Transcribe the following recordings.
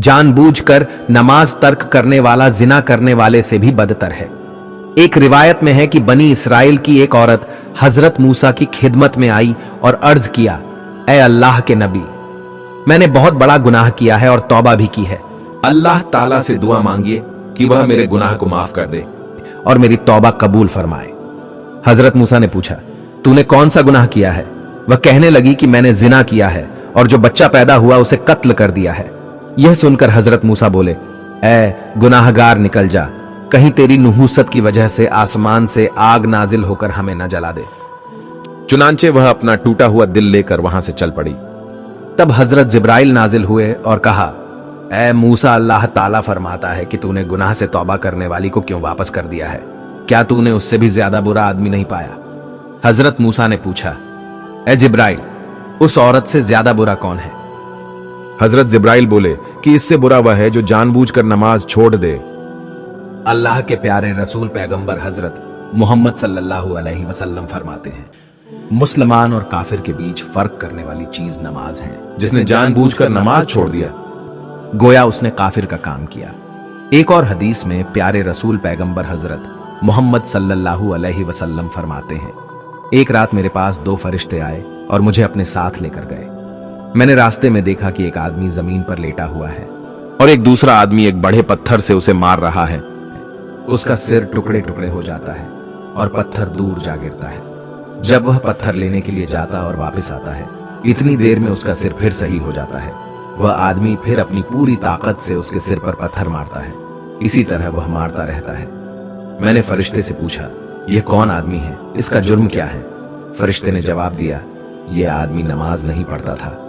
जानबूझकर नमाज तर्क करने वाला जिना करने वाले से भी बदतर है। एक रिवायत में है कि बनी इसराइल की एक औरत हजरत मूसा की खिदमत में आई और अर्ज किया, ऐ अल्लाह के नबी, मैंने बहुत बड़ा गुनाह किया है और तौबा भी की है। अल्लाह ताला से दुआ मांगिए कि वह मेरे गुनाह को माफ कर दे और मेरी तौबा कबूल फरमाए। हजरत मूसा ने पूछा, तूने कौन सा गुनाह किया है? वह कहने लगी कि मैंने जिना किया है और जो बच्चा पैदा हुआ उसे कत्ल कर दिया है। यह सुनकर हजरत मूसा बोले, ऐ गुनाहगार निकल जा, कहीं तेरी नुहूसत की वजह से आसमान से आग नाजिल होकर हमें न जला दे। चुनांचे वह अपना टूटा हुआ दिल लेकर वहां से चल पड़ी। तब हजरत जिब्राइल नाजिल हुए और कहा, ऐ मूसा, अल्लाह ताला फरमाता है कि तूने गुनाह से तौबा करने वाली को क्यों वापस कर दिया है? क्या तूने उससे भी ज्यादा बुरा आदमी नहीं पाया? हजरत मूसा ने पूछा, ऐ जिब्राइल, उस औरत से ज्यादा बुरा कौन है? हजरत जिब्राइल बोले कि इससे बुरा वह है जो जानबूझकर नमाज छोड़ दे। अल्लाह के प्यारे रसूल पैगंबर हजरत मोहम्मद सल्लल्लाहु अलैहि वसल्लम फरमाते हैं, मुसलमान और काफिर के बीच फर्क करने वाली चीज नमाज है। जिसने जानबूझकर नमाज छोड़ दिया, गोया उसने काफिर का काम किया। एक और हदीस में प्यारे रसूल पैगंबर हजरत मोहम्मद सल्लल्लाहु अलैहि वसल्लम फरमाते हैं, एक रात मेरे पास 2 फरिश्ते आए और मुझे अपने साथ लेकर गए। मैंने रास्ते में देखा कि एक आदमी जमीन पर लेटा हुआ है और एक दूसरा आदमी एक बड़े पत्थर से उसे मार रहा है। उसका सिर टुकड़े टुकड़े हो जाता है और पत्थर दूर जा गिरता है। जब वह पत्थर लेने के लिए जाता और वापस आता है, इतनी देर में उसका सिर फिर सही हो जाता है। वह आदमी फिर अपनी पूरी ताकत से उसके सिर पर पत्थर मारता है। इसी तरह वह मारता रहता है। मैंने फरिश्ते से पूछा, यह कौन आदमी है? इसका जुर्म क्या है? फरिश्ते ने जवाब दिया, यह आदमी नमाज नहीं पढ़ता था,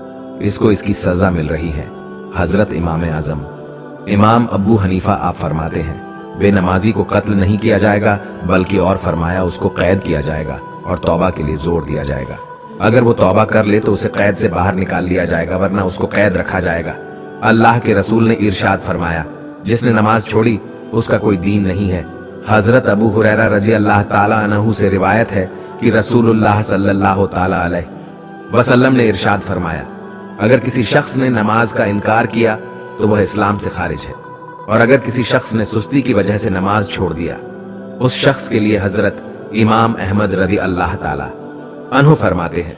इसको इसकी सजा मिल रही है। हजरत इमाम आजम इमाम अबू हनीफा आप फरमाते हैं, बेनमाजी को कत्ल नहीं किया जाएगा, बल्कि और फरमाया उसको कैद किया जाएगा और तौबा के लिए जोर दिया जाएगा। अगर वो तौबा कर ले तो उसे कैद से बाहर निकाल लिया जाएगा, वरना उसको कैद रखा जाएगा। अल्लाह के रसूल ने इरशाद फरमाया, जिसने नमाज छोड़ी उसका कोई दीन नहीं है। हजरत अबू हुरैरा रजी अल्लाह ताला अन्हु से रिवायत है कि रसूलुल्लाह सल्लल्लाहु ताला अलैहि वसल्लम ने इरशाद फरमाया, अगर किसी शख्स ने नमाज का इनकार किया तो वह इस्लाम से खारिज है, और अगर किसी शख्स ने सुस्ती की वजह से नमाज छोड़ दिया, उस शख्स के लिए हजरत इमाम अहमद रदी अल्लाह ताला अन्हु फरमाते हैं,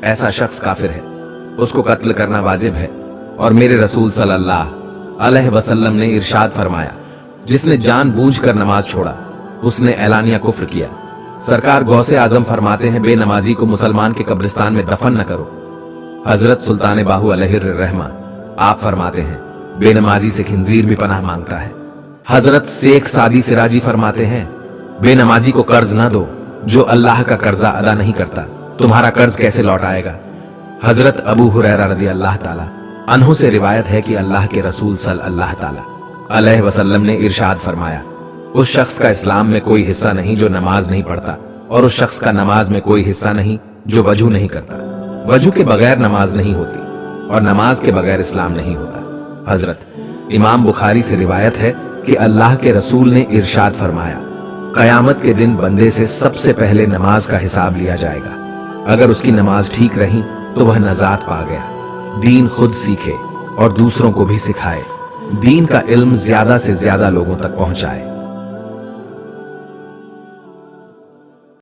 ऐसा शख्स काफिर है, उसको कत्ल करना वाजिब है। और मेरे रसूल सल्लल्लाहु अलैहि वसल्लम ने इरशाद फरमाया, जिसने जानबूझकर नमाज छोड़ा उसने ऐलानिया कुफ्र किया। सरकार गौसे आजम फरमाते हैं, बेनमाजी को मुसलमान के कब्रिस्तान में दफन न करो। हजरत सुल्तान बाहु अलैहिर रहमा आप फरमाते हैं, बेनमाजी से खिंजीर भी पनाह मांगता है। हजरत शेख सादी सिराजी फरमाते हैं, बेनमाजी को कर्ज न दो, जो अल्लाह का कर्जा अदा नहीं करता तुम्हारा कर्ज कैसे लौट आएगा। हजरत अबू हुरैरा रदी अल्लाह ताला अन्हु से रिवायत है कि अल्लाह के रसूल सल्लल्लाहु ताला अलैहि वसल्लम ने इरशाद फरमाया, उस शख्स का इस्लाम में कोई हिस्सा नहीं जो नमाज नहीं पढ़ता, और उस शख्स का नमाज में कोई हिस्सा नहीं जो वजू नहीं करता। वजू के बगैर नमाज नहीं होती और नमाज के बगैर इस्लाम नहीं होता। हजरत इमाम बुखारी से रिवायत है कि अल्लाह के रसूल ने इरशाद फरमाया, कयामत के दिन बंदे से सबसे पहले नमाज का हिसाब लिया जाएगा। अगर उसकी नमाज ठीक रही तो वह नजात पा गया। दीन खुद सीखे और दूसरों को भी सिखाए। दीन का इल्म ज्यादा से ज्यादा लोगों तक पहुंचाए।